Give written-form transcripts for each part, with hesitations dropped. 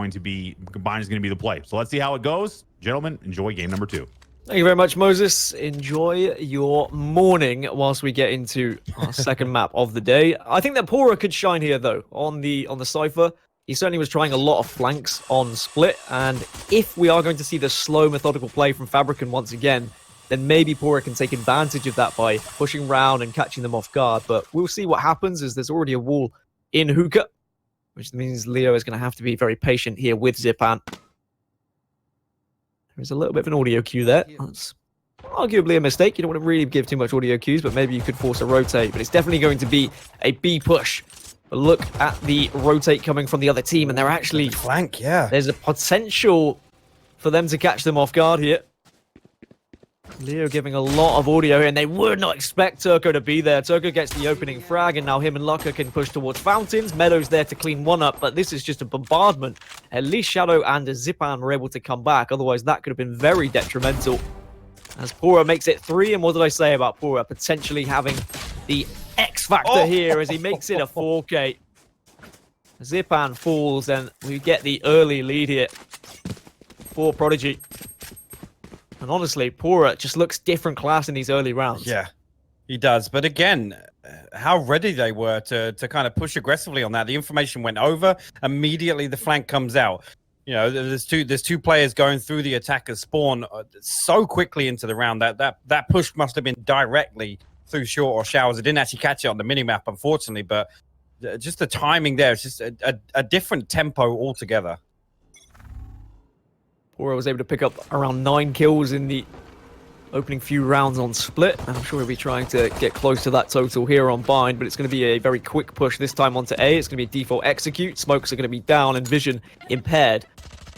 going to be combined is going to be the play. So let's see how it goes. Gentlemen, enjoy game number 2. Thank you very much, Moses. Enjoy your morning whilst we get into our second map of the day. I think that pAura could shine here, though, on the Cypher. He certainly was trying a lot of flanks on Split, and if we are going to see the slow, methodical play from Fabriken once again, then maybe pAura can take advantage of that by pushing round and catching them off guard. But we'll see what happens, as there's already a wall in hookah, which means Leo is going to have to be very patient here with Zyppan. There's a little bit of an audio cue there. That's arguably a mistake. You don't want to really give too much audio cues, but maybe you could force a rotate. But it's definitely going to be a B push. But look at the rotate coming from the other team, and they're actually... Flank, yeah. There's a potential for them to catch them off guard here. Leo giving a lot of audio here, and they would not expect Turko to be there. Turko gets the opening frag, and now him and luckerrr can push towards fountains. Meddo's there to clean one up, but this is just a bombardment. At least Shadow and Zyppan were able to come back. Otherwise, that could have been very detrimental. As pAura makes it 3, and what did I say about pAura potentially having the X factor here as he makes it a 4K. Zyppan falls, and we get the early lead here for Prodigy. And honestly, pAura just looks different class in these early rounds. Yeah, he does. But again, how ready they were to kind of push aggressively on that. The information went over. Immediately, the flank comes out. You know, there's two players going through the attacker's spawn so quickly into the round that push must have been directly through short or showers. I didn't actually catch it on the minimap, unfortunately, but just the timing there is just a different tempo altogether. pAura was able to pick up around 9 kills in the opening few rounds on Split. And I'm sure he'll be trying to get close to that total here on Bind, but it's going to be a very quick push this time onto A. It's going to be a default execute. Smokes are going to be down and vision impaired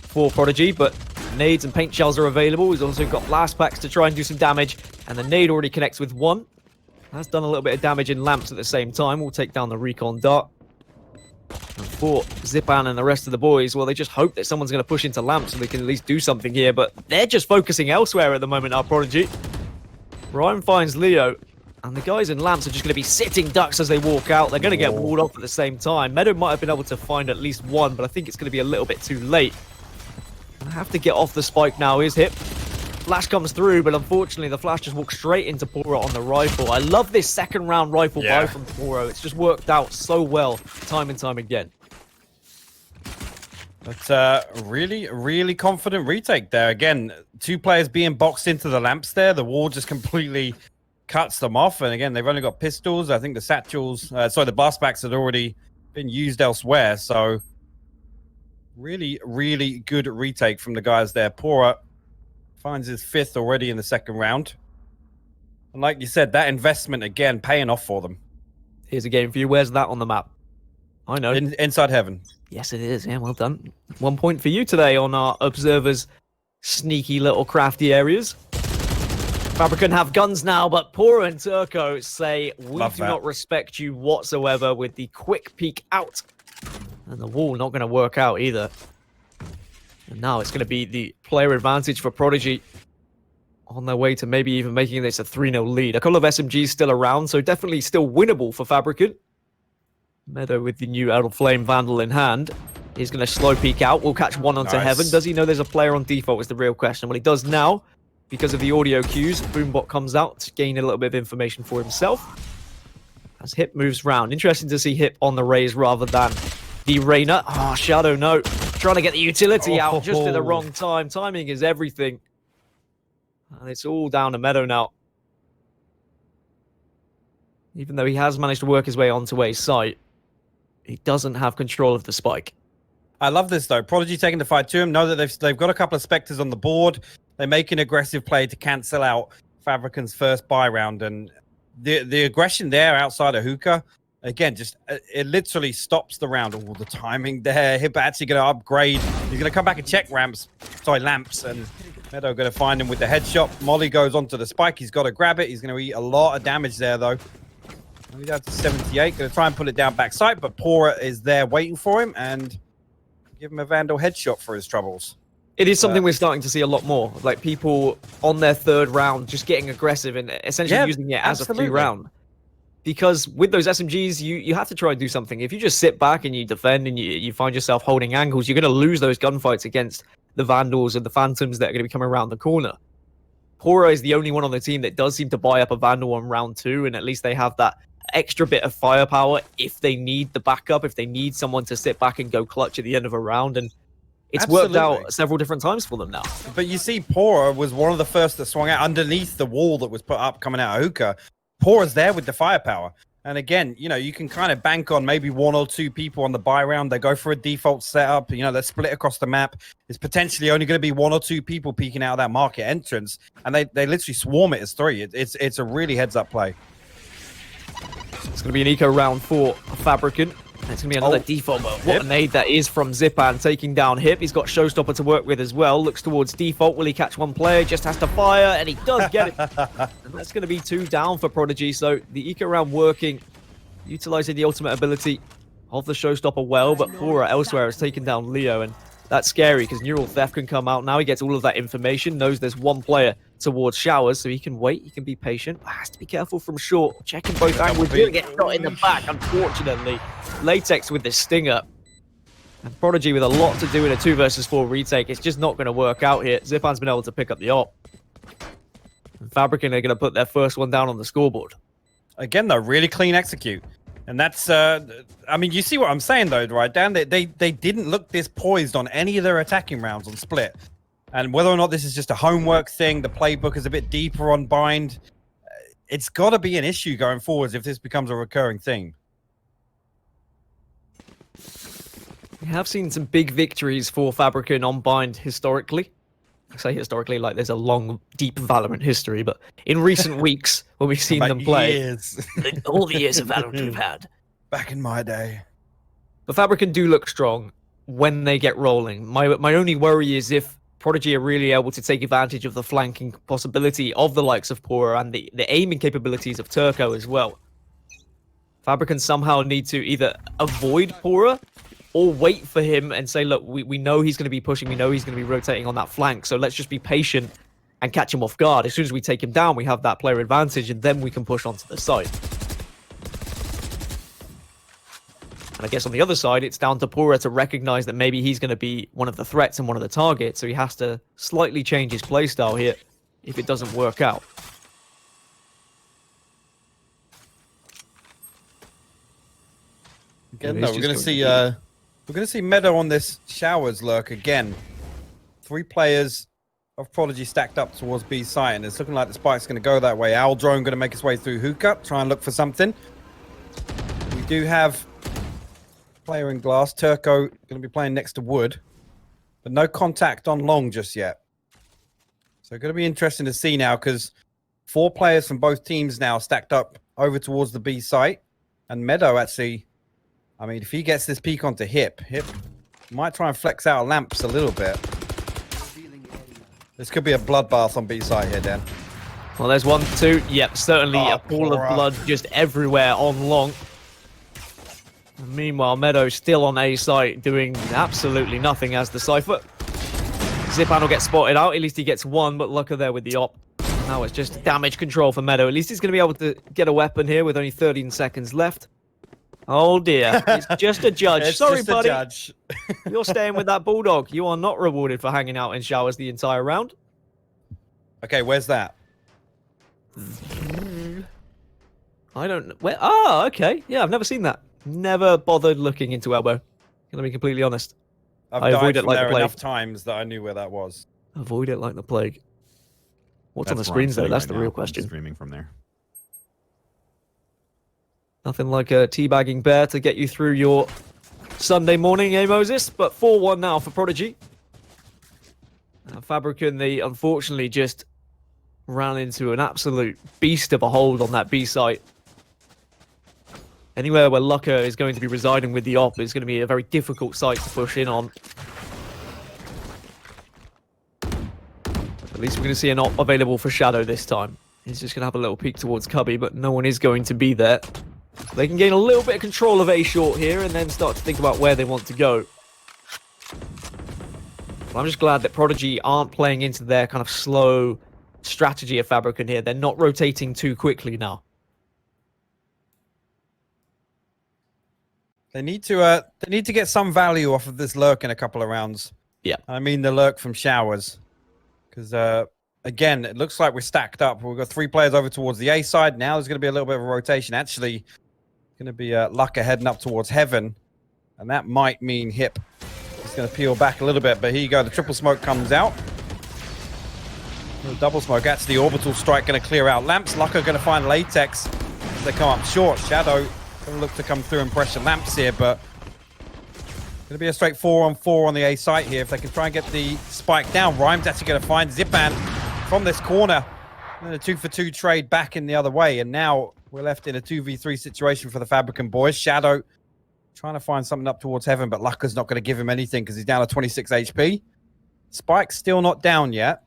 for Prodigy, but nades and paint shells are available. He's also got blast packs to try and do some damage, and the nade already connects with 1. Has done a little bit of damage in lamps at the same time. We'll take down the recon dart. And for Zyppan and the rest of the boys, well, they just hope that someone's going to push into lamps so they can at least do something here, but they're just focusing elsewhere at the moment, our Prodigy. Ryan finds Leo, and the guys in lamps are just going to be sitting ducks as they walk out. They're going to get walled off at the same time. Meddo might have been able to find at least 1, but I think it's going to be a little bit too late. I have to get off the spike now. Is hip. Flash comes through, but unfortunately the flash just walks straight into pAura on the rifle. I love this second round rifle buy from pAura. It's just worked out so well time and time again. But really, really confident retake there. Again, 2 players being boxed into the lamps there. The wall just completely cuts them off. And again, they've only got pistols. I think the satchels, the blast packs had already been used elsewhere. So really, really good retake from the guys there. pAura finds his 5th already in the second round. And like you said, that investment, again, paying off for them. Here's a game for you. Where's that on the map? I know. Inside Heaven. Yes, it is. Yeah, well done. 1 point for you today on our Observer's sneaky little crafty areas. Fabriken have guns now, but pAura and Turko say, we do not respect you whatsoever, with the quick peek out. And the wall not going to work out either. And now it's going to be the player advantage for Prodigy on their way to maybe even making this a 3-0 lead. A couple of SMGs still around, so definitely still winnable for Fabriken. Meddo with the new Idle Flame Vandal in hand. He's going to slow peek out. We'll catch 1 onto Heaven. Does he know there's a player on default is the real question. Well, he does now because of the audio cues. Boombot comes out to gain a little bit of information for himself. As Hip moves round. Interesting to see Hip on the raise rather than the Reyna. Oh, Shadow, no. Trying to get the utility out just at the wrong time. Timing is everything. And it's all down to Meddo now. Even though he has managed to work his way onto a site, he doesn't have control of the spike. I love this, though. Prodigy taking the fight to him. Know that they've got a couple of Spectres on the board. They make an aggressive play to cancel out Fabriken's first buy round. And the aggression there outside of hookah, again, just it literally stops the round. All the timing there. Hip actually going to upgrade. He's going to come back and check lamps. And Meddo going to find him with the headshot. Molly goes onto the spike. He's got to grab it. He's going to eat a lot of damage there, though. He's down to 78. Going to try and pull it down backside, but pAura is there waiting for him and give him a Vandal headshot for his troubles. It is something we're starting to see a lot more. Like people on their 3rd round just getting aggressive and essentially using it as a free round. because with those SMGs, you have to try and do something. If you just sit back and you defend and you find yourself holding angles, you're going to lose those gunfights against the Vandals and the Phantoms that are going to be coming around the corner. pAura is the only one on the team that does seem to buy up a Vandal on round 2, and at least they have that extra bit of firepower if they need the backup, if they need someone to sit back and go clutch at the end of a round, and it's worked out several different times for them now. But you see, pAura was one of the first that swung out underneath the wall that was put up coming out of hookah. pAura's there with the firepower. And again, you know, you can kind of bank on maybe 1 or 2 people on the buy round. They go for a default setup. You know, they're split across the map. It's potentially only going to be 1 or 2 people peeking out of that market entrance. And they literally swarm it as 3. It's a really heads-up play. It's going to be an eco round for Fabriken. It's going to be another default, but what a nade that is from Zyppan, taking down Hip. He's got Showstopper to work with as well. Looks towards default. Will he catch one player? Just has to fire, and he does get it. And that's going to be 2 down for Prodigy. So the eco round working, utilizing the ultimate ability of the Showstopper well, but pAura elsewhere has taken down Leo, and that's scary because Neural Theft can come out. Now he gets all of that information, knows there's 1 player towards showers, so he can wait, he can be patient. Has to be careful from short, checking both angles. He'll get shot in the back, unfortunately. LATEKS with the stinger. And Prodigy with a lot to do in a 2 versus 4 retake. It's just not going to work out here. Zyppan's been able to pick up the op. And Fabriken are going to put their first one down on the scoreboard. Again, though, really clean execute. And that's, I mean, you see what I'm saying, though, right, Dan? They didn't look this poised on any of their attacking rounds on Split. And whether or not this is just a homework thing, the playbook is a bit deeper on Bind, it's got to be an issue going forwards if this becomes a recurring thing. We have seen some big victories for Fabriken on Bind historically. I say historically like there's a long, deep Valorant history, but in recent weeks, when we've seen them play, all the years of Valorant we've had. Back in my day. But Fabriken do look strong when they get rolling. My only worry is if Prodigy are really able to take advantage of the flanking possibility of the likes of pAura and the aiming capabilities of Turko as well. Fabriken somehow need to either avoid pAura or wait for him and say, look, we know he's going to be pushing, we know he's going to be rotating on that flank, so let's just be patient and catch him off guard. As soon as we take him down, we have that player advantage, and then we can push onto the side. And I guess on the other side, it's down to pAura to recognize that maybe he's going to be one of the threats and one of the targets, so he has to slightly change his playstyle here if it doesn't work out. Again, no, we're going to see Meddo on this showers lurk again. 3 players of Prodigy stacked up towards B site, and it's looking like the spike's going to go that way. Owl Drone going to make its way through hookah, try and look for something. We do have player in glass. Turko going to be playing next to Wood, but no contact on long just yet. So going to be interesting to see now, because 4 players from both teams now stacked up over towards the B site, and Meddo actually, I mean, if he gets this peek onto Hip might try and flex out lamps a little bit. This could be a bloodbath on B side here, Dan. Well, there's 1, 2. Yep, certainly a pool of blood just everywhere on long. And meanwhile, Meddo still on A site doing absolutely nothing as the Cypher. Zyppan will get spotted out. At least he gets 1, but Lucker there with the op. Now it's just damage control for Meddo. At least he's going to be able to get a weapon here with only 13 seconds left. Oh dear, it's just a judge. It's Sorry, just buddy. A judge. You're staying with that Bulldog. You are not rewarded for hanging out in showers the entire round. Okay, where's that? I don't know. Where? Ah, okay. Yeah, I've never seen that. Never bothered looking into elbow. Gonna be completely honest. I avoid it like the plague enough times that I knew where that was. Avoid it like the plague. What's on the screens though? That's the real question. Streaming from there. Nothing like a teabagging bear to get you through your Sunday morning, eh, Moses? But 4-1 now for Prodigy. Fabriken, they unfortunately just ran into an absolute beast of a hold on that B site. Anywhere where Lucker is going to be residing with the op is going to be a very difficult site to push in on. At least we're going to see an op available for Shadow this time. He's just going to have a little peek towards Cubby, but no one is going to be there. They can gain a little bit of control of A short here and then start to think about where they want to go. But I'm just glad that Prodigy aren't playing into their kind of slow strategy of Fabriken here. They're not rotating too quickly now. They need to get some value off of this lurk in a couple of rounds. Yeah. I mean the lurk from showers. Because again, it looks like we're stacked up. We've got 3 players over towards the A side. Now there's going to be a little bit of a rotation. Actually, going to be Lucker heading up towards heaven. And that might mean Hip is going to peel back a little bit. But here you go. The triple smoke comes out. The double smoke. Actually, orbital strike going to clear out lamps. Lucker going to find LATEKS. They come up short. Shadow going to look to come through and pressure lamps here. But going to be a straight 4-on-4 on the A site here. If they can try and get the spike down. Rhyme's actually going to find Zyppan from this corner. And a 2-for-2 trade back in the other way. And now we're left in a 2v3 situation for the Fabriken boys. Shadow trying to find something up towards heaven, but Lucker's not going to give him anything because he's down to 26 HP. Spike's still not down yet.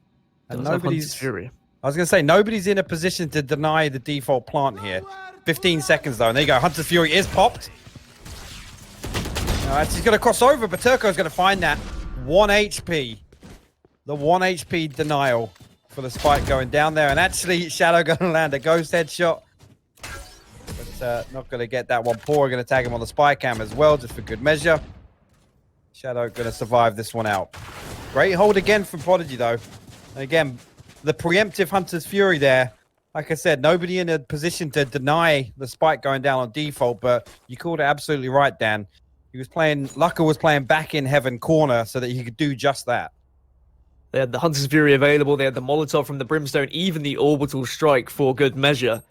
And nobody's... Fury. I was going to say, nobody's in a position to deny the default plant here. 15 seconds though. And there you go. Hunter's Fury is popped. He's going to cross over, but Turko's going to find that 1 HP. The 1 HP denial for the spike going down there. And actually, Shadow going to land a ghost headshot. But not going to get that one. pAura going to tag him on the spy cam as well, just for good measure. Shadow going to survive this one out. Great hold again from Prodigy, though. And again, the preemptive Hunter's Fury there. Like I said, nobody in a position to deny the spike going down on default, but you called it absolutely right, Dan. He was playing, Lucker was playing back in heaven corner so that he could do just that. They had the Hunter's Fury available, they had the Molotov from the Brimstone, even the Orbital Strike for good measure.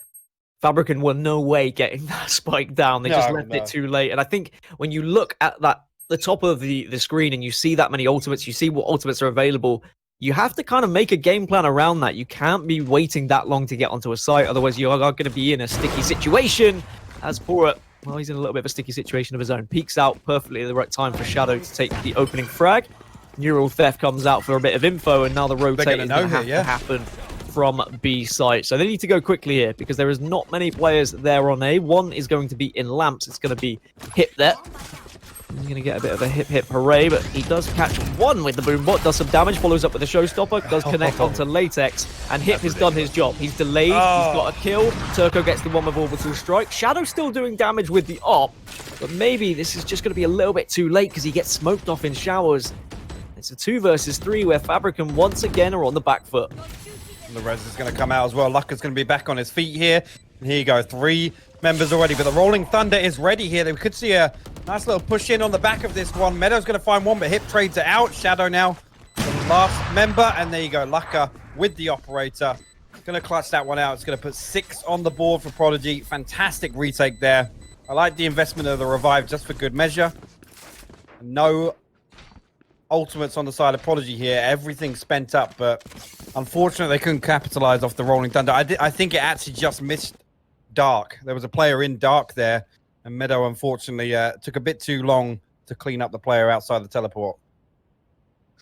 Fabriken were no way getting that spike down. They just left it too late. And I think when you look at that, the top of the screen and you see that many ultimates, you see what ultimates are available, you have to kind of make a game plan around that. You can't be waiting that long to get onto a site, otherwise you are going to be in a sticky situation. As pAura, well, he's in a little bit of a sticky situation of his own. Peeks out perfectly at the right time for Shadow to take the opening frag. Neural Theft comes out for a bit of info, and now the rotate is going to have to happen from B site. So they need to go quickly here because there is not many players there on A. One is going to be in lamps. It's going to be Hip there. He's going to get a bit of a hip hooray, but he does catch one with the boombot, does some damage, follows up with a showstopper, does connect onto LATEKS, and Hip has done his job. He's delayed, he's got a kill. Turko gets the one with Orbital Strike. Shadow still doing damage with the op, but maybe this is just going to be a little bit too late because he gets smoked off in showers. It's a 2 versus 3 where Fabriken once again are on the back foot. And the res is going to come out as well. Lucker's going to be back on his feet here. And here you go, 3 members already, but the Rolling Thunder is ready here. We could see a nice little push in on the back of this one. Meddo's going to find one, but Hip trades it out. Shadow now, the last member, and there you go, Lucker with the operator. Going to clutch that one out. It's going to put 6 on the board for Prodigy. Fantastic retake there. I like the investment of the revive just for good measure. No ultimates on the side of Prodigy here. Everything spent up, but unfortunately they couldn't capitalize off the Rolling Thunder. I think it actually just missed Dark. There was a player in Dark there, and Meddo unfortunately took a bit too long to clean up the player outside the teleport.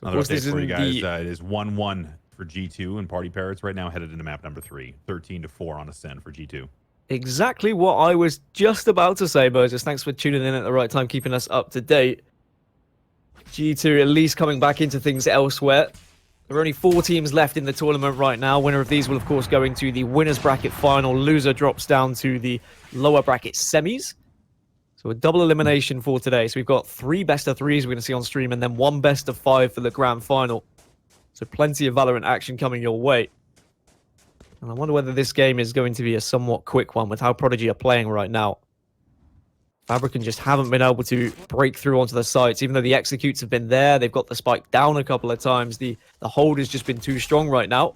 Another update for you guys. It is 1-1 for G2, and Party Parrots right now headed into map number 3. 13-4 on Ascend for G2. Exactly what I was just about to say, Moses. Thanks for tuning in at the right time, keeping us up to date. G2 at least coming back into things elsewhere. There are only 4 teams left in the tournament right now. Winner of these will, of course, go into the winner's bracket final. Loser drops down to the lower bracket semis. So a double elimination for today. So we've got 3 best-of-3s we're going to see on stream, and then 1 best-of-5 for the grand final. So plenty of Valorant action coming your way. And I wonder whether this game is going to be a somewhat quick one with how Prodigy are playing right now. Fabriken just haven't been able to break through onto the sites, even though the executes have been there. They've got the spike down a couple of times. The hold has just been too strong right now.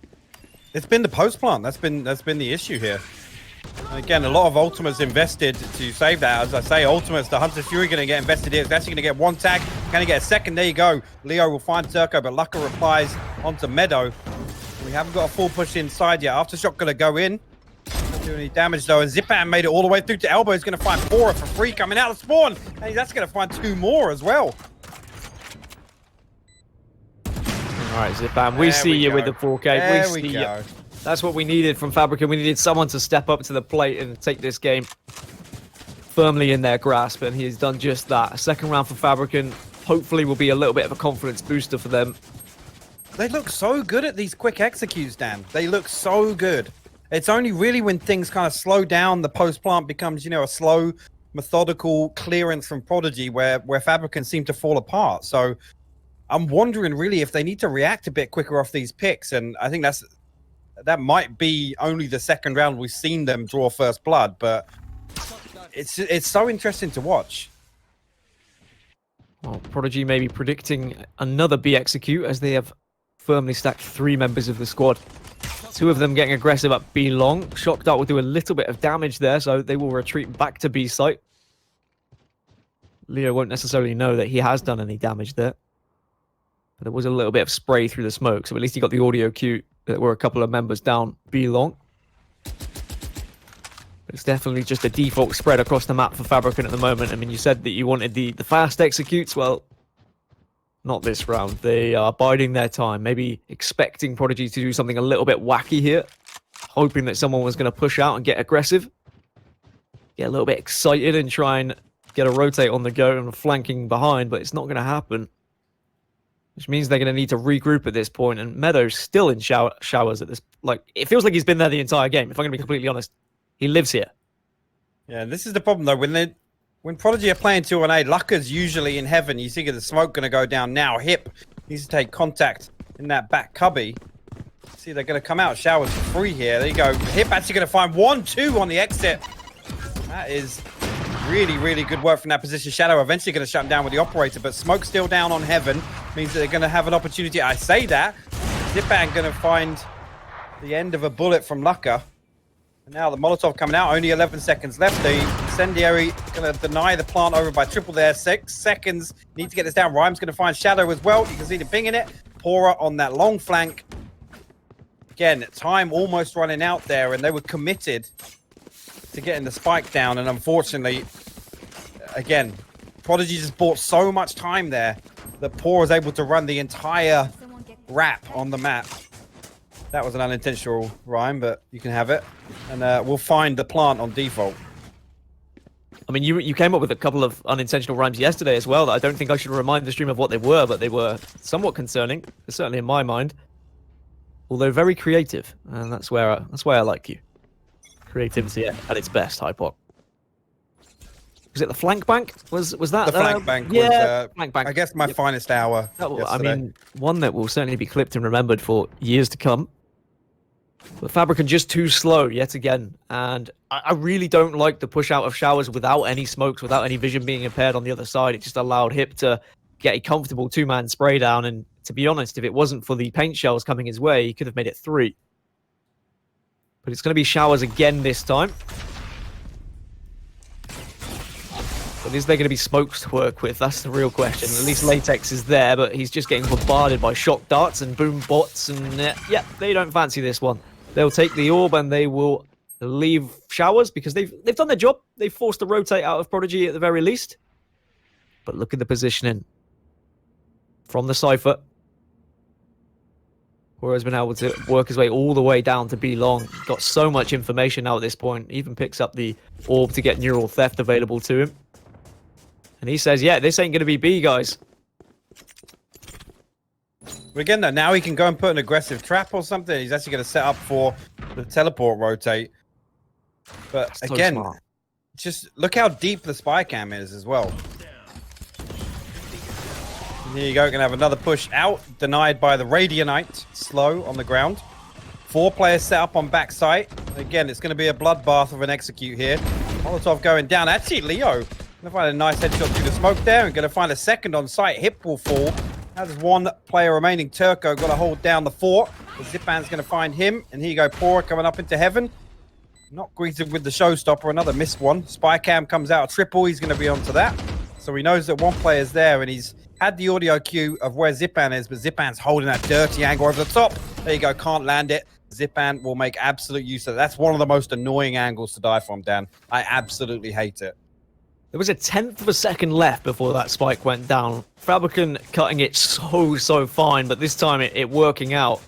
It's been the post plant. That's been the issue here. And again, a lot of ultimates invested to save that. As I say, ultimates, the Hunter's Fury going to get invested here. It's actually going to get 1 tag. Can he get a second? There you go. Leo will find Turko, but Lucker replies onto Meddo. We haven't got a full push inside yet. Aftershock going to go in. Not doing any damage though, and Zyppan made it all the way through to elbow. He's going to find pAura for free coming out of spawn, and he's actually going to find 2 more as well. All right, Zyppan, we see you with the 4K. There we go. That's what we needed from Fabriken. We needed someone to step up to the plate and take this game firmly in their grasp, and he's done just that. A second round for Fabriken hopefully will be a little bit of a confidence booster for them. They look so good at these quick executes, Dan. They look so good. It's only really when things kind of slow down, the post plant becomes, you know, a slow methodical clearance from Prodigy where Fabriken seemed to fall apart. So I'm wondering really if they need to react a bit quicker off these picks. And I think that might be only the second round we've seen them draw first blood, but it's so interesting to watch. Well, Prodigy may be predicting another B execute as they have firmly stacked 3 members of the squad. 2 of them getting aggressive at B long. Shock Dart will do a little bit of damage there, so they will retreat back to B site. Leo won't necessarily know that he has done any damage there. But there was a little bit of spray through the smoke, so at least he got the audio cue that were a couple of members down B long. But it's definitely just a default spread across the map for Fabriken at the moment. I mean, you said that you wanted the fast executes. Well, not this round. They are biding their time, maybe expecting Prodigy to do something a little bit wacky here, hoping that someone was going to push out and get aggressive, get a little bit excited and try and get a rotate on the go and flanking behind, but it's not going to happen, which means they're going to need to regroup at this point. And Meddo's still in showers at this. Like, it feels like he's been there the entire game, if I'm going to be completely honest. He lives here. Yeah, this is the problem though. When Prodigy are playing 2-on-8, luckerrr's usually in heaven. You think of the smoke going to go down now. Hip needs to take contact in that back cubby. See, they're going to come out. Showers free here. There you go. Hip actually going to find 1-2 on the exit. That is really, really good work from that position. Shadow eventually going to shut him down with the operator, but smoke still down on heaven. Means that they're going to have an opportunity. I say that. Zyppan going to find the end of a bullet from luckerrr. And now the Molotov coming out, only 11 seconds left. The incendiary going to deny the plant over by triple there. 6 seconds. Need to get this down. Rhyme's going to find Shadow as well. You can see the ping in it. pAura on that long flank. Again, time almost running out there, and they were committed to getting the spike down. And unfortunately, again, Prodigy just bought so much time there that pAura was able to run the entire wrap on the map. That was an unintentional rhyme, but you can have it. And we'll find the plant on default. I mean, you came up with a couple of unintentional rhymes yesterday as well that I don't think I should remind the stream of what they were, but they were somewhat concerning, certainly in my mind. Although very creative, and that's why I like you. Creativity at its best, Hypok. Was it the flank bank? Was that the flank bank? Yeah, was, flank bank. I guess my finest hour. I mean, one that will certainly be clipped and remembered for years to come. But Fabriken just too slow yet again, and I really don't like the push out of showers without any smokes, without any vision being impaired on the other side. It just allowed Hip to get a comfortable 2-man spray down, and to be honest, if it wasn't for the paint shells coming his way, he could have made it 3. But it's going to be showers again this time. But is there going to be smokes to work with? That's the real question. At least LATEKS is there, but he's just getting bombarded by shock darts and boom bots, and yeah, they don't fancy this one. They'll take the orb and they will leave showers because they've done their job. They've forced the rotate out of Prodigy at the very least. But look at the positioning from the Cypher. pAura has been able to work his way all the way down to B long. Got so much information now at this point. Even picks up the orb to get neural theft available to him. And he says, yeah, this ain't going to be B, guys. But again, though, now he can go and put an aggressive trap or something. He's actually going to set up for the teleport rotate. But So again, smart. just look how deep the spy cam is as well. And here you go, going to have another push out. Denied by the Radianite. Slow on the ground. 4 players set up on backside. Again, it's going to be a bloodbath of an execute here. Molotov going down. Actually, Leo going to find a nice headshot through the smoke there. And going to find a second on site. Hip will fall. Now there's 1 player remaining. Turko got to hold down the fort. Zyppan's going to find him. And here you go, pAura coming up into heaven. Not greeted with the showstopper. Another missed one. Spy cam comes out a triple. He's going to be onto that. So he knows that 1 player's there. And he's had the audio cue of where Zyppan is. But Zyppan's holding that dirty angle over the top. There you go. Can't land it. Zyppan will make absolute use of it. That's one of the most annoying angles to die from, Dan. I absolutely hate it. There was a 1/10 of a second left before that spike went down. Fabriken cutting it so fine, but this time it working out.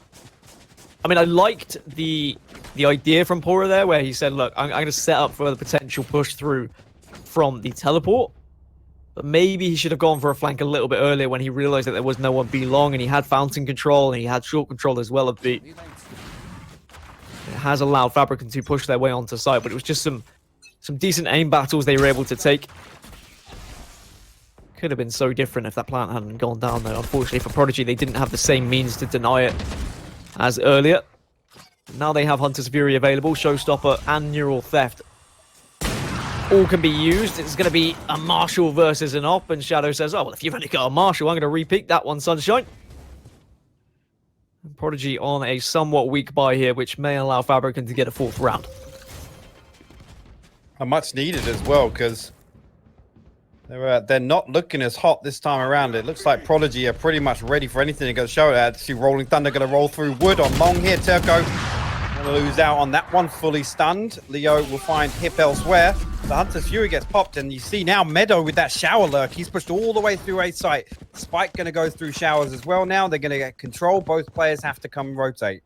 I mean, I liked the idea from pAura there, where he said, look, I'm going to set up for the potential push through from the teleport. But maybe he should have gone for a flank a little bit earlier when he realized that there was no one B long, and he had fountain control, and he had short control as well of B. It has allowed Fabriken to push their way onto site, but it was just some some decent aim battles they were able to take. Could have been so different if that plant hadn't gone down, though. Unfortunately for Prodigy, they didn't have the same means to deny it as earlier. Now they have Hunter's Fury available, Showstopper and Neural Theft. All can be used. It's going to be a Marshall versus an Op, and Shadow says, oh, well, if you've only got a Marshall, I'm going to repeat that one, Sunshine. And Prodigy on a somewhat weak buy here, which may allow Fabriken to get a 4th round. Are much needed as well, because they're not looking as hot this time around. It looks like Prodigy are pretty much ready for anything to go show. Actually, Rolling Thunder going to roll through wood on long here. Turko going to lose out on that one, fully stunned. Leo will find Hip elsewhere. The Hunter's Fury gets popped, and you see now Meddo with that shower lurk. He's pushed all the way through A site. Spike going to go through showers as well now. They're going to get control. Both players have to come rotate.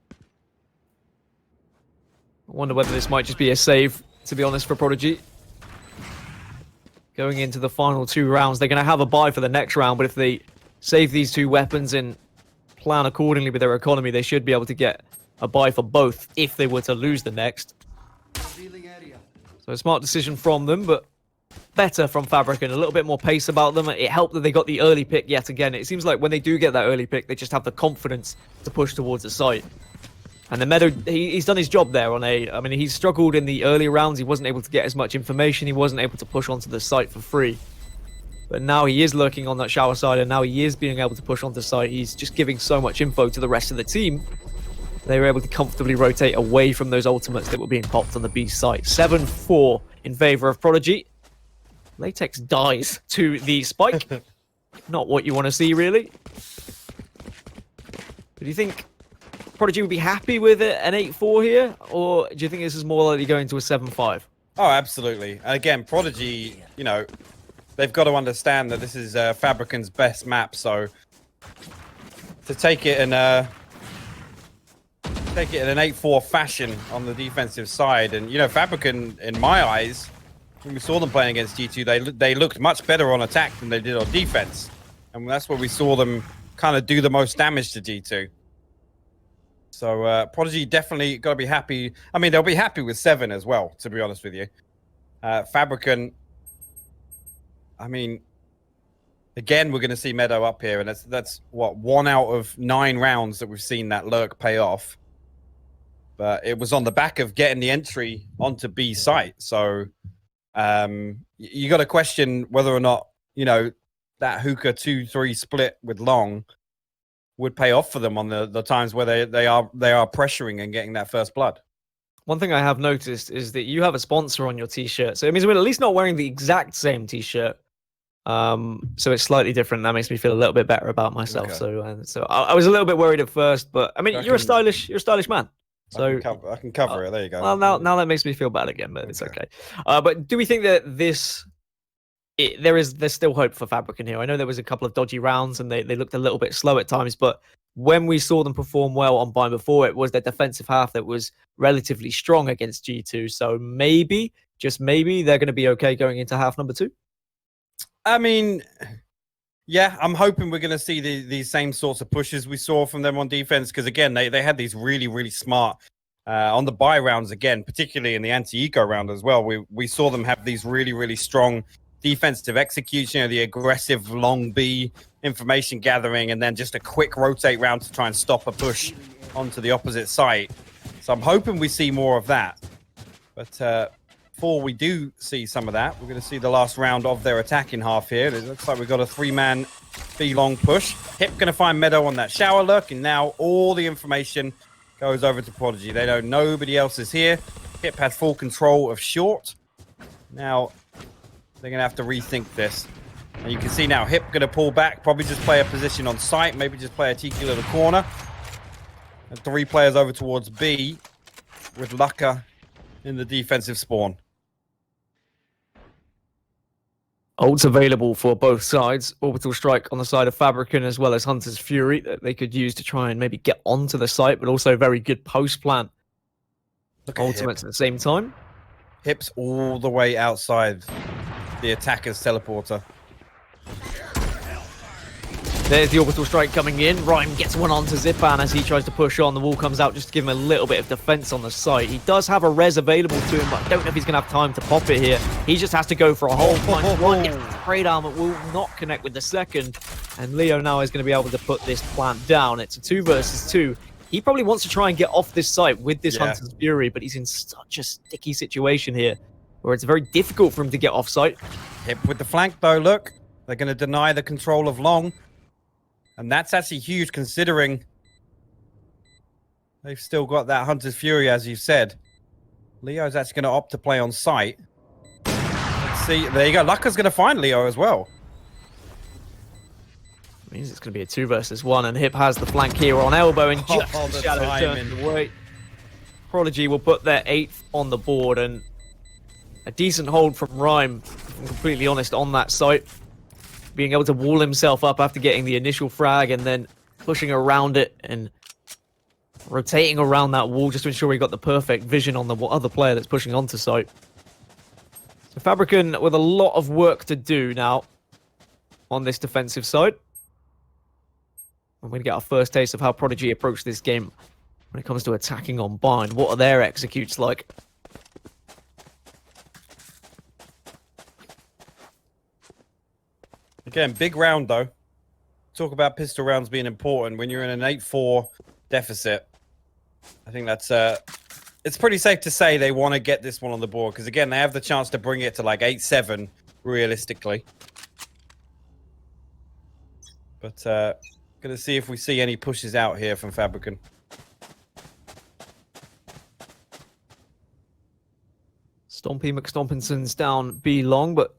I wonder whether this might just be a save, to be honest, for Prodigy. Going into the final 2 rounds, they're going to have a buy for the next round, but if they save these 2 weapons and plan accordingly with their economy, they should be able to get a buy for both if they were to lose the next. So a smart decision from them, but better from Fabriken. A little bit more pace about them. It helped that they got the early pick yet again. It seems like when they do get that early pick, they just have the confidence to push towards the site. And the Meddo, he's done his job there on a... I mean, he's struggled in the early rounds. He wasn't able to get as much information. He wasn't able to push onto the site for free. But now he is lurking on that shower side, and now he is being able to push onto site. He's just giving so much info to the rest of the team. They were able to comfortably rotate away from those ultimates that were being popped on the B site. 7-4 in favor of Prodigy. LATEKS dies to the spike. Not what you want to see, really. But do you think Prodigy would be happy with it, an 8-4 here? Or do you think this is more likely going to a 7-5? Oh, absolutely. Again, Prodigy, you know, they've got to understand that this is Fabriken's best map, so to take it in an 8-4 fashion on the defensive side, and you know, Fabriken, in my eyes, when we saw them playing against G2, they looked much better on attack than they did on defense, and that's where we saw them kind of do the most damage to G2. So Prodigy definitely got to be happy. I mean, they'll be happy with 7 as well, to be honest with you. Fabriken, I mean, again, we're going to see Meddo up here, and that's what, 1 out of 9 rounds that we've seen that lurk pay off. But it was on the back of getting the entry onto B site. So you got to question whether or not, you know, that hookah 2-3 split with long would pay off for them on the times where they are pressuring and getting that first blood. One thing I have noticed is that you have a sponsor on your t-shirt. So it means we're at least not wearing the exact same t-shirt. So it's slightly different. That makes me feel a little bit better about myself. Okay. So I was a little bit worried at first, but I mean, you're a stylish man. So I can cover it. There you go. Well, now that makes me feel bad again, but it's okay. But do we think that there's still hope for Fabriken here? I know there was a couple of dodgy rounds and they looked a little bit slow at times, but when we saw them perform well on Bind before, it was their defensive half that was relatively strong against G2. So maybe, just maybe, they're going to be okay going into half number 2. I mean, yeah, I'm hoping we're going to see these same sorts of pushes we saw from them on defense, because again, they had these really, really smart on the buy rounds again, particularly in the anti-eco round as well. We saw them have these really, really strong defensive execution, you know, the aggressive long B information gathering, and then just a quick rotate round to try and stop a push onto the opposite site. So I'm hoping we see more of that. But before we do see some of that, we're going to see the last round of their attacking half here. It looks like we've got a 3-man B long push. Hip going to find Meddo on that shower look, and now all the information goes over to Prodigy. They know nobody else is here. Hip has full control of short. Now they're going to have to rethink this. And you can see now Hip going to pull back, probably just play a position on site, maybe just play a cheeky little corner. And 3 players over towards B with luckerrr in the defensive spawn. Ults available for both sides. Orbital Strike on the side of Fabriken, as well as Hunter's Fury that they could use to try and maybe get onto the site, but also very good post plan. Ultimates at the same time. Hip's all the way outside the attacker's teleporter. There's the orbital strike coming in. Rhyme gets one onto Zyppan as he tries to push on. The wall comes out just to give him a little bit of defense on the site. He does have a res available to him, but I don't know if he's going to have time to pop it here. He just has to go for a whole punch. One gets the trade arm, but will not connect with the second. And Leo now is going to be able to put this plant down. It's a 2 versus 2. He probably wants to try and get off this site with this Hunter's Fury, but he's in such a sticky situation here where it's very difficult for him to get off site. Hit with the flank, though, look. They're going to deny the control of long. And that's actually huge, considering they've still got that Hunter's Fury, as you said. Leo's actually going to opt to play on site. Let's see. There you go. Lucker's going to find Leo as well. Means it's going to be a 2 versus 1, and Hip has the flank here on elbow, and just the Shadow timing. turns away. Prodigy will put their 8th on the board, and a decent hold from Rhyme, if I'm completely honest, on that site. Being able to wall himself up after getting the initial frag and then pushing around it and rotating around that wall just to ensure he got the perfect vision on the other player that's pushing onto site. So Fabriken with a lot of work to do now on this defensive side. I'm going to get our first taste of how Prodigy approach this game when it comes to attacking on bind. What are their executes like? Again, big round, though. Talk about pistol rounds being important when you're in an 8-4 deficit. I think that's it's pretty safe to say they want to get this one on the board because, again, they have the chance to bring it to like 8-7 realistically. But going to see if we see any pushes out here from Fabriken. Stompy McStompinson's down B long, but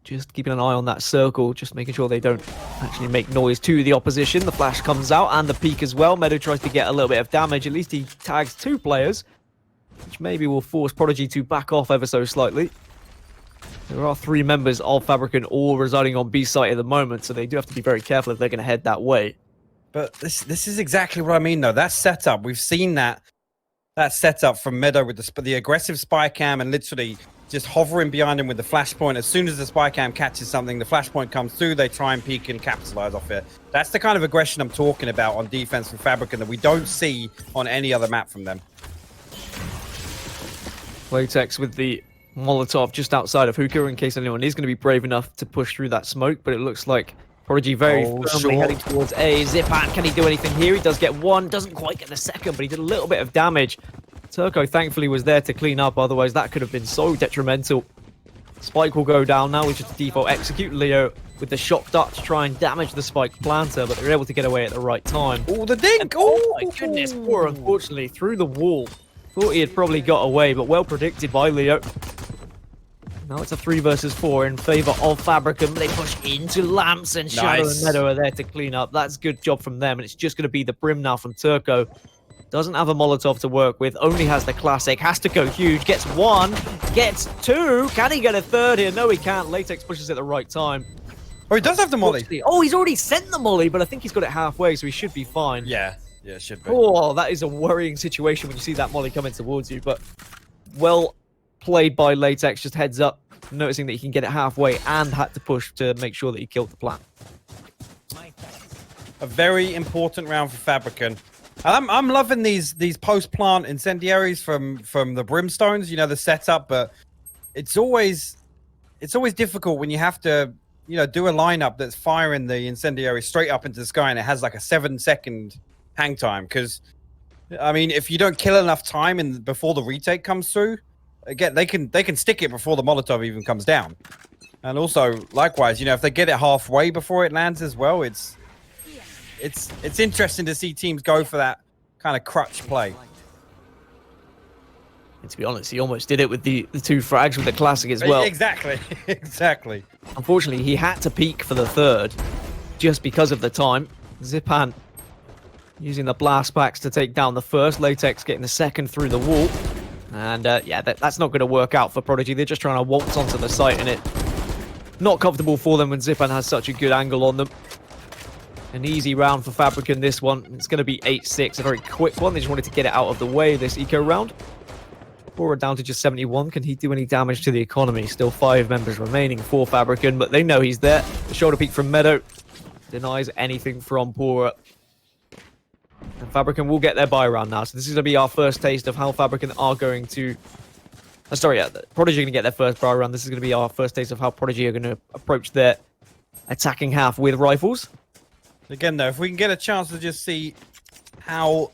just keeping an eye on that circle, just making sure they don't actually make noise to the opposition. The flash comes out and the peek as well. Meddo tries to get a little bit of damage. At least he tags 2 players, which maybe will force Prodigy to back off ever so slightly. There are 3 members of Fabriken all residing on B site at the moment, so they do have to be very careful if they're going to head that way. But this is exactly what I mean, though. That setup, we've seen that setup from Meddo with the aggressive spy cam and literally just hovering behind him with the flashpoint. As soon as the spy cam catches something, the flashpoint comes through, they try and peek and capitalize off it. That's the kind of aggression I'm talking about on defense from Fabriken that we don't see on any other map from them. LATEKS with the Molotov just outside of Hookah in case anyone is going to be brave enough to push through that smoke, but it looks like Prodigy very firmly heading towards A. Zyppan, can he do anything here? He does get 1, doesn't quite get the second, but he did a little bit of damage. Turko thankfully was there to clean up, otherwise that could have been so detrimental. Spike will go down now, which is the default execute. Leo with the shock dart to try and damage the spike planter, but they were able to get away at the right time. Oh, the dink! Oh my goodness, poor unfortunately through the wall. Thought he had probably got away, but well predicted by Leo. Now it's a 3 versus 4 in favor of Fabriken. They push into Lamps, and Shadow and Meddo are there to clean up. That's a good job from them, and it's just going to be the Brim now from Turko. Doesn't have a Molotov to work with, only has the classic, has to go huge, gets 1, gets 2, can he get a 3rd here? No, he can't. LATEKS pushes at the right time. Oh, he does have the molly. Oh, he's already sent the molly, but I think he's got it halfway, so he should be fine. Yeah, it should be. Oh, that is a worrying situation when you see that molly coming towards you, but well played by LATEKS, just heads up, noticing that he can get it halfway and had to push to make sure that he killed the plant. A very important round for Fabriken. I'm loving these post-plant incendiaries from the brimstones, you know, the setup, but it's always difficult when you have to, you know, do a lineup that's firing the incendiary straight up into the sky and it has like a 7-second hang time. Because, I mean, if you don't kill enough time before the retake comes through, again, they can stick it before the Molotov even comes down. And also, likewise, you know, if they get it halfway before it lands as well, it's interesting to see teams go for that kind of crutch play. And to be honest, he almost did it with the 2 frags with the classic as well. Exactly, exactly. Unfortunately, he had to peek for the 3rd just because of the time. Zyppan using the blast packs to take down the 1st. LATEKS getting the 2nd through the wall. And yeah, that's not going to work out for Prodigy. They're just trying to waltz onto the site, and it not comfortable for them when Zyppan has such a good angle on them. An easy round for Fabriken, this one. It's going to be 8-6, a very quick one. They just wanted to get it out of the way, this eco round. pAura down to just 71. Can he do any damage to the economy? Still 5 members remaining for Fabriken, but they know he's there. The shoulder peek from Meddo. denies anything from pAura. And Fabriken will get their buy round now. So this is going to be our first taste of how Fabriken are going to... Prodigy are going to get their first buy round. This is going to be our first taste of how Prodigy are going to approach their attacking half with rifles. Again, though, if we can get a chance to just see how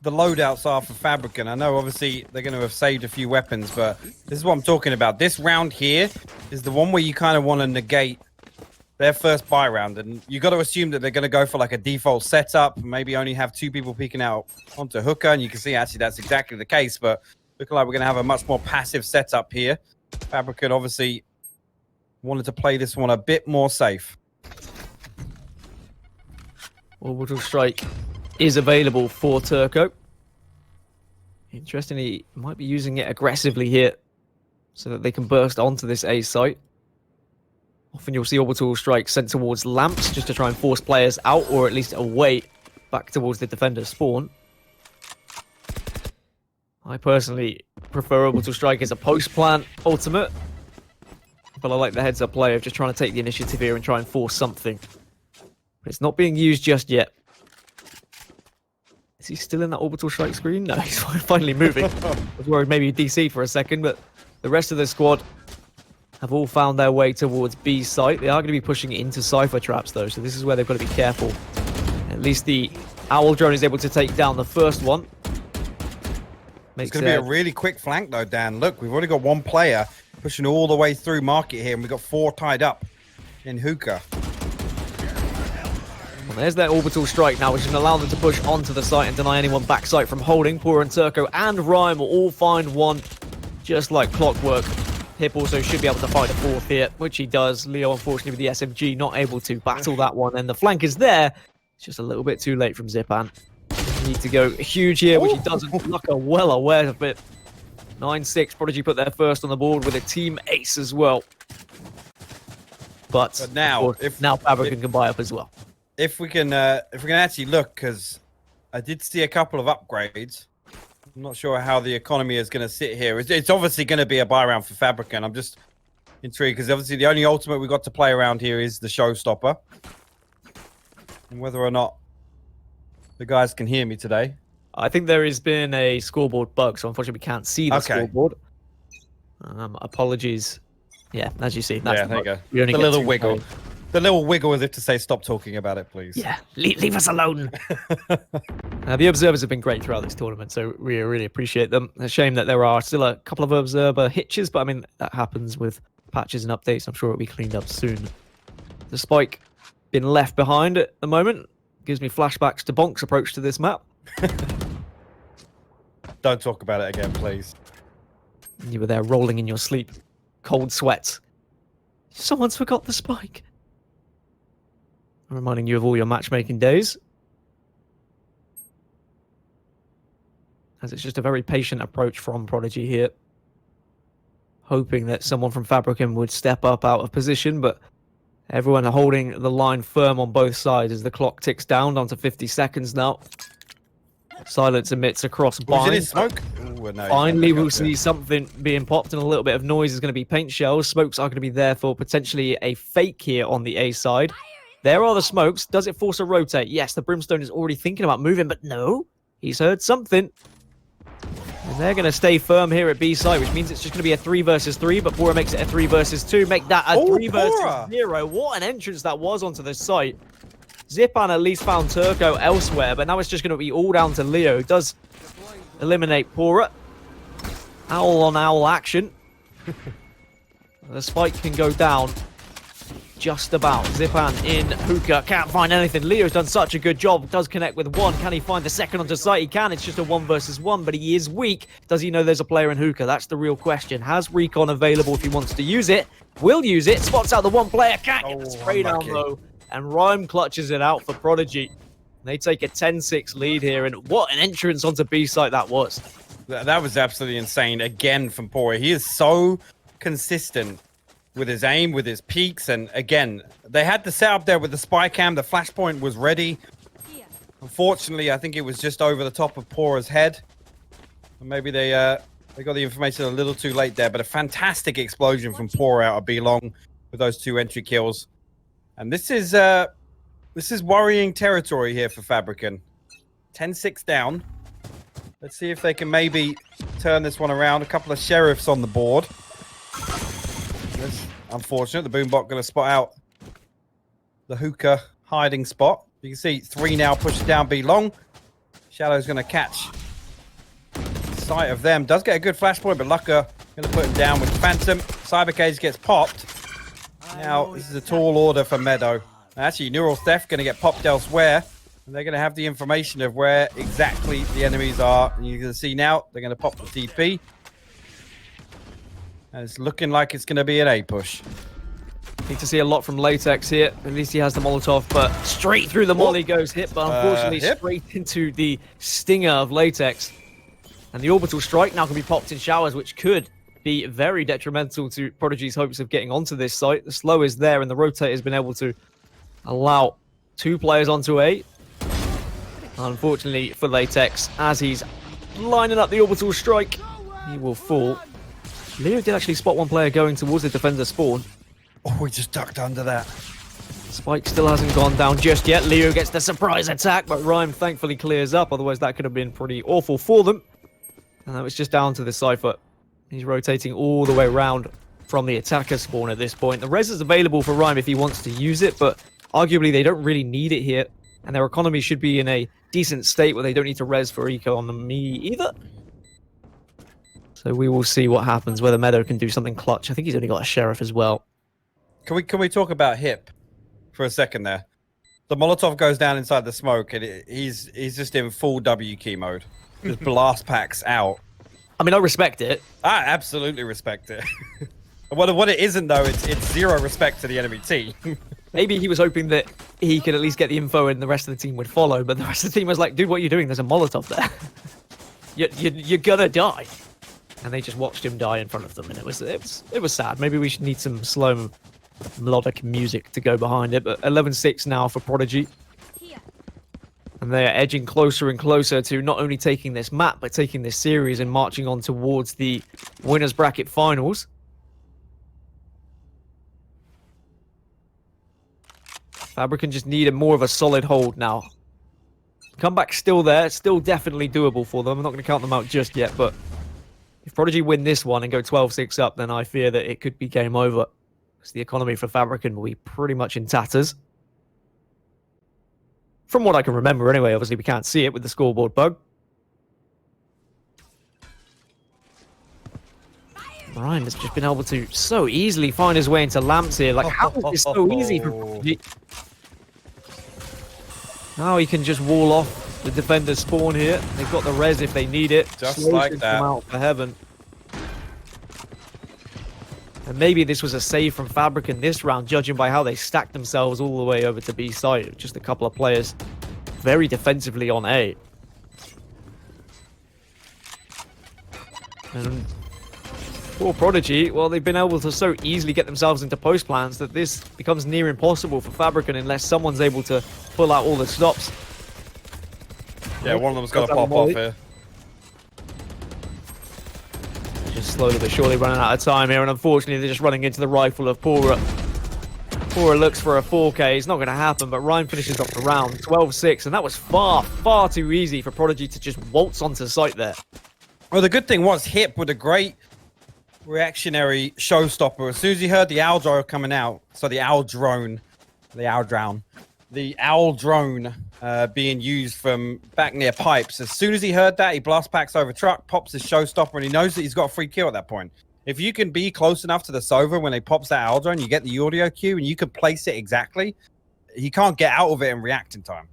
the loadouts are for Fabriken. I know, obviously, they're going to have saved a few weapons, but this is what I'm talking about. This round here is the one where you kind of want to negate their first buy round, and you got to assume that they're going to go for like a default setup, maybe only have 2 people peeking out onto Hookah, and you can see actually that's exactly the case, but looking like we're going to have a much more passive setup here. Fabriken obviously wanted to play this one a bit more safe. Orbital Strike is available for Turko. Interestingly, might be using it aggressively here so that they can burst onto this A site. Often you'll see Orbital Strike sent towards lamps just to try and force players out, or at least away back towards the defender's spawn. I personally prefer Orbital Strike as a post-plant ultimate, but I like the heads-up play of just trying to take the initiative here and try and force something. But it's not being used just yet. Is he still in that Orbital Strike screen? No, he's finally moving. I was worried maybe DC for a second, but the rest of the squad have all found their way towards B site. They are going to be pushing into Cypher traps, though, so this is where they've got to be careful. At least the Owl drone is able to take down the first one. It's going to be a really quick flank, though, Dan. Look, we've already got 1 player pushing all the way through market here, and we've got 4 tied up in Hookah. Well, there's their Orbital Strike now, which is going to allow them to push onto the site and deny anyone backside from holding. pAura and Turko and Rhyme will all find one, just like clockwork. Hip also should be able to find a 4th here, which he does. Leo, unfortunately, with the SMG, not able to battle that one. And the flank is there. It's just a little bit too late from Zyppan. Need to go huge here, which he doesn't. Lucker well aware of it. 9-6. Prodigy put their first on the board with a team ace as well. But now, now Fabriken can buy up as well. If we can actually look, because I did see a couple of upgrades. I'm not sure how the economy is going to sit here. It's obviously going to be a buy round for Fabriken. I'm just intrigued because obviously the only ultimate we got to play around here is the Showstopper. And whether or not the guys can hear me today. I think there has been a scoreboard bug, so unfortunately we can't see the scoreboard. Apologies. Yeah, as you see. That's there you go. The little wiggle. The little wiggle as if to say, stop talking about it, please. Yeah, leave us alone. The observers have been great throughout this tournament, so we really appreciate them. A shame that there are still a couple of observer hitches, but I mean, that happens with patches and updates. I'm sure it'll be cleaned up soon. The spike been left behind at the moment. Gives me flashbacks to Bonk's approach to this map. Don't talk about it again, please. You were there rolling in your sleep. Cold sweats. Someone's forgot the spike. Reminding you of all your matchmaking days. As it's just a very patient approach from Prodigy here. Hoping that someone from Fabriken would step up out of position, but everyone are holding the line firm on both sides as the clock ticks down onto 50 seconds now. Silence emits across bind. Smoke? Ooh, no, finally, we'll see something being popped, and a little bit of noise is going to be paint shells. Smokes are going to be there for potentially a fake here on the A side. There are the smokes. Does it force a rotate? Yes, the Brimstone is already thinking about moving, but no. He's heard something. And they're going to stay firm here at B side, which means it's just going to be a 3 versus 3, but pAura makes it a 3 versus 2. Make that a 3 versus 0. What an entrance that was onto the site. Zyppan at least found Turko elsewhere, but now it's just going to be all down to Leo. Does eliminate pAura. Owl on owl action. The spike can go down just about. Zyppan in Hookah. Can't find anything. Leo's done such a good job. Does connect with 1. Can he find the second onto site? He can. It's just a 1 versus 1, but he is weak. Does he know there's a player in Hookah? That's the real question. Has Recon available if he wants to use it? Will use it. Spots out the 1 player. Can't get the spray down, though. And Rhyme clutches it out for Prodigy. They take a 10-6 lead here, and what an entrance onto B site that was. That was absolutely insane again from pAura. He is so consistent with his aim, with his peaks, and again, they had the setup there with the spy cam. The flashpoint was ready. Unfortunately, I think it was just over the top of pAura's head. Maybe they got the information a little too late there, but a fantastic explosion from pAura out of B long with those 2 entry kills. And this is This is worrying territory here for Fabriken. 10-6 down. Let's see if they can maybe turn this one around. A couple of sheriffs on the board. That's unfortunate. The boombot going to spot out the hookah hiding spot. You can see 3 now pushed down B long. Shadow's going to catch sight of them. Does get a good flashpoint, but luckerrr going to put him down with Phantom. Cybercage gets popped. Now, this is a tall order for Meddo. Actually, Neural Theft going to get popped elsewhere. And they're going to have the information of where exactly the enemies are. And you can see now, they're going to pop the TP. And it's looking like it's going to be an A push. Need to see a lot from LATEKS here. At least he has the Molotov, but straight through the molly goes Hip, but unfortunately straight into the stinger of LATEKS. And the orbital strike now can be popped in showers, which could be very detrimental to Prodigy's hopes of getting onto this site. The slow is there, and the rotate has been able to allow 2 players onto A. Unfortunately for LATEKS, as he's lining up the orbital strike, he will fall. Leo did actually spot 1 player going towards the defender spawn. Oh, he just ducked under that. Spike still hasn't gone down just yet. Leo gets the surprise attack, but Rhyme thankfully clears up. Otherwise, that could have been pretty awful for them. And that was just down to the Cypher. He's rotating all the way around from the attacker spawn at this point. The res is available for Rhyme if he wants to use it, but arguably they don't really need it here. And their economy should be in a decent state where they don't need to res for eco on me either. So we will see what happens, whether Meddo can do something clutch. I think he's only got a sheriff as well. Can we talk about Hip for a second there? The Molotov goes down inside the smoke, and he's just in full W key mode. Just blast packs out. I mean, I respect it. I absolutely respect it. What it isn't, though, it's zero respect to the enemy team. Maybe he was hoping that he could at least get the info and the rest of the team would follow, but the rest of the team was like, dude, what are you doing? There's a Molotov there. You're gonna die. And they just watched him die in front of them, and it was sad. Maybe we should need some slow melodic music to go behind it, but 11-6 now for Prodigy. And they are edging closer and closer to not only taking this map, but taking this series and marching on towards the winners bracket finals. Fabriken just need more of a solid hold now. Comeback still there, still definitely doable for them. I'm not going to count them out just yet, but if Prodigy win this one and go 12-6 up, then I fear that it could be game over. Because the economy for Fabriken will be pretty much in tatters. From what I can remember anyway, obviously we can't see it with the scoreboard bug. Ryan has just been able to so easily find his way into lamps here. Like, how is this so easy for Prodigy? Now he can just wall off the defender's spawn here. They've got the res if they need it. Just like that. Come out for heaven. And maybe this was a save from Fabriken this round, judging by how they stacked themselves all the way over to B side. Just a couple of players very defensively on A. And for Prodigy, well, they've been able to so easily get themselves into post plans that this becomes near impossible for Fabriken unless someone's able to pull out all the stops. Yeah, one of them's got to pop off here. Just slowly but surely running out of time here, and unfortunately they're just running into the rifle of pAura. pAura looks for a 4K. It's not going to happen, but Ryan finishes off the round 12-6, and that was far, far too easy for Prodigy to just waltz onto the site there. Well, the good thing was Hip with a great reactionary showstopper. As soon as he heard the owl drone coming out, so the owl drone being used from back near pipes. As soon as he heard that, he blast packs over truck, pops his showstopper, and he knows that he's got a free kill at that point. If you can be close enough to the Sova when he pops that owl drone, you get the audio cue, and you can place it exactly, he can't get out of it and react in time.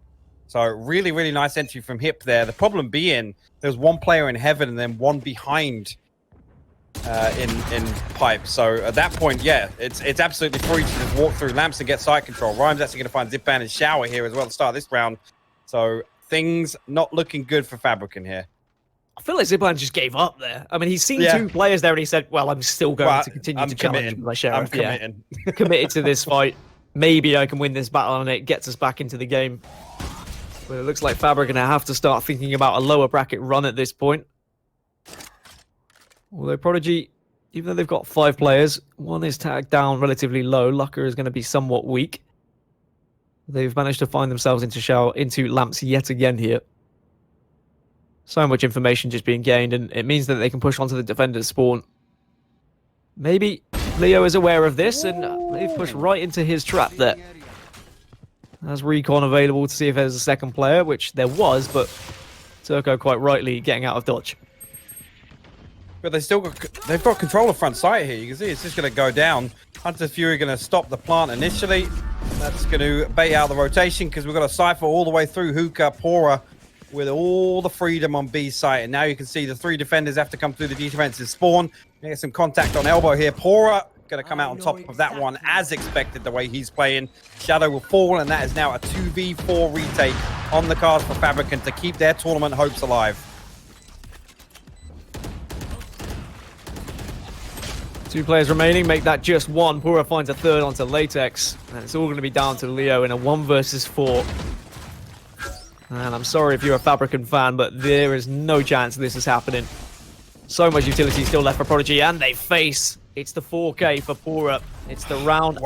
So really, really nice entry from Hip there. The problem being there's one player in heaven and then one behind in pipe. So at that point, yeah, it's absolutely free to just walk through lamps and get site control. Rhyme's actually going to find Zyppan and Shower here as well to start this round. So things not looking good for Fabriken here. I feel like Zyppan just gave up there. I mean, he's seen 2 players there and he said, well, I'm still going to continue to challenge my sheriff. I'm committing. Yeah. Committed to this fight. Maybe I can win this battle and it gets us back into the game. But it looks like Fabriken going to have to start thinking about a lower bracket run at this point. Although Prodigy, even though they've got 5 players, one is tagged down relatively low. luckerrr is going to be somewhat weak. They've managed to find themselves into lamps yet again here. So much information just being gained, and it means that they can push onto the defender's spawn. Maybe Leo is aware of this, and they've pushed right into his trap there. Has recon available to see if there's a second player, which there was, but Turko quite rightly getting out of dodge. But they've got control of front sight here. You can see it's just going to go down. Hunter's Fury going to stop the plant initially. That's going to bait out the rotation because we've got a Cypher all the way through Hookah, pAura, with all the freedom on B site. And now you can see the 3 defenders have to come through the defensive spawn. Get some contact on elbow here. pAura going to come out on top of that one as expected the way he's playing. Shadow will fall, and that is now a 2v4 retake on the cards for Fabriken to keep their tournament hopes alive. 2 players remaining, make that just 1. pAura finds a third onto LATEKS, and it's all going to be down to Leo in a 1 versus 4. And I'm sorry if you're a Fabriken fan, but there is no chance this is happening. So much utility still left for Prodigy, and they face. It's the 4K for pAura. It's the round.